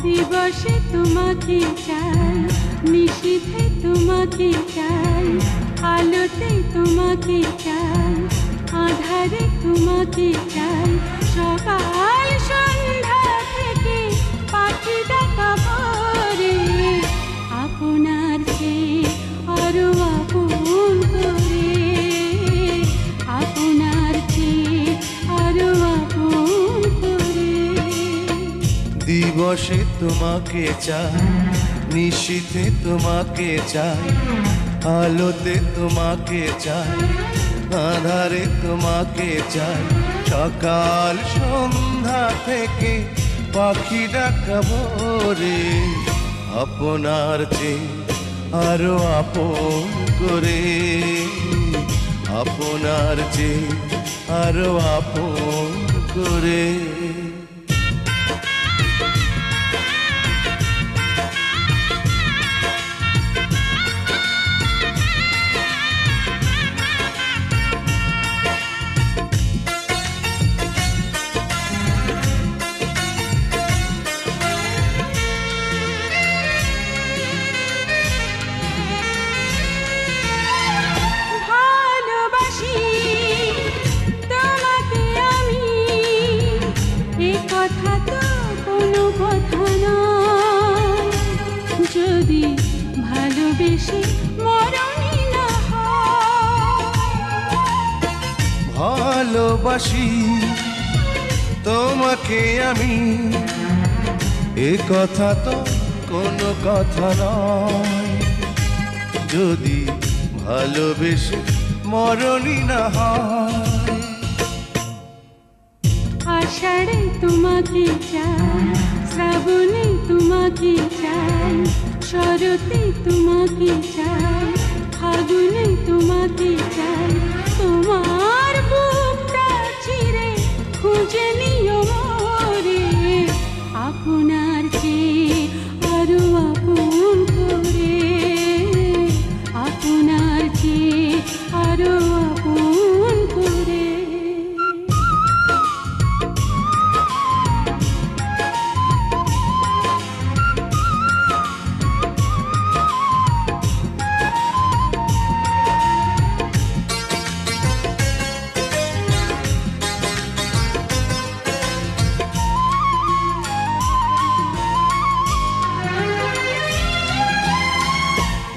দিবসে তোমাকে চাই, নিশীথে তোমাকে চাই, আলোতে তোমাকে চাই, আঁধারে তোমাকে চাই। সকাল সন্ধ্যা থেকে পাখি ডাকা ভোরে, আপনার চেয়ে আরো আপন করে, আপনার চেয়ে আরো আপন করে। দিবসে তোমাকে চাই, নিশীথে তোমাকে চাই, আলোতে তোমাকে চাই, আঁধারে তোমাকে চাই। সকাল সন্ধ্যা থেকে পাখি ডাকা ভোরে, আপনার চেয়ে আরো আপন করে, আপনার চেয়ে আরো আপন করে। যদি ভালোবেসে মরণই না হয়, ভালোবাসি তোমাকে আমি, এ কথা তো কোনো কথা নয়। যদি ভালোবেসে মরণই না হয়। আষাঢ়ে তোমাকে চাই, শ্রাবণে তোমাকে চাই, শরতে তোমাকে চাই, ফাগুনে তোমাকে চাই। তোমার বুকটা চিরে খুঁজে নিও মোরে, আপনার চেয়ে আরো আপন করে, আপনার চেয়ে আরো আপন করে।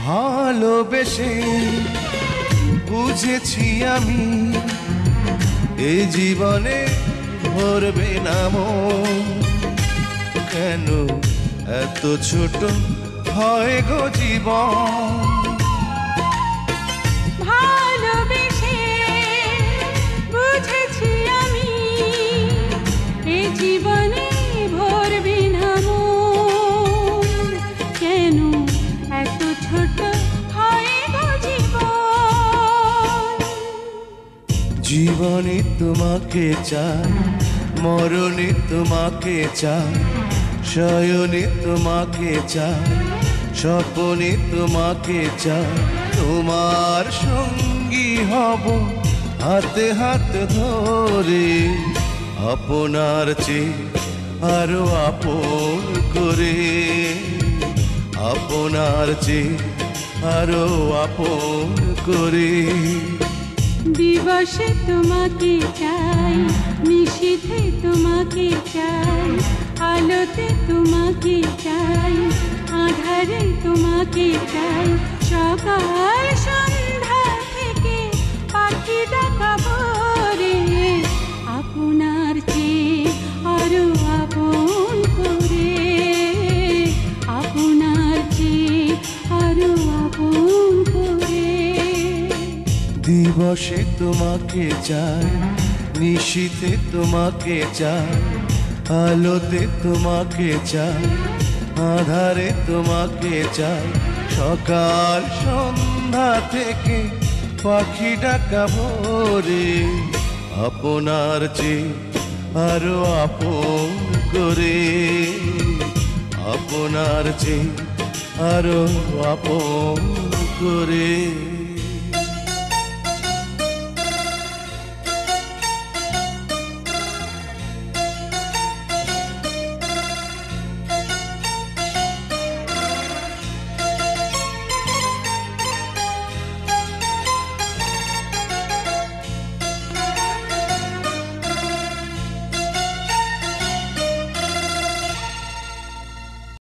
ভালোবেসে বুঝেছি আমি, এই জীবনে ভরবে না মন। কেন এত ছোট হয় গো জীবন? ভালোবেসে বুঝেছি আমি, এই জীবনে ভরবে না মন। কেন এত ছোট হয় গো জীবন? জীবনে তোমাকে চাই, মরণে তোমাকে চাই, শয়নে তোমাকে চাই, স্বপনে তোমাকে চাই। তোমার সঙ্গী হব হাতে হাত ধরে, আপনার চেয়ে আরো আপন করে, আপনার চেয়ে আরো আপন করে। দিবসে তোমাকে চাই, নিশীথে তোমাকে চাই, আলোতে তোমাকে চাই, আঁধারে তোমাকে চাই। সকাল সন্ধ্যা থেকে পাখি ডাকা ভোরে, আপনার চেয়ে আরো আপন করে, আপনার চেয়ে আরো আপন করে। দিবসে তোমাকে চাই, নিশীথে তোমাকে চাই, আলোতে তোমাকে চাই, আঁধারে তোমাকে চাই। সকাল সন্ধ্যা থেকে পাখি ডাকা ভোরে, আপনার চেয়ে আরো আপন করে, আপনার চেয়ে আরো আপন করে।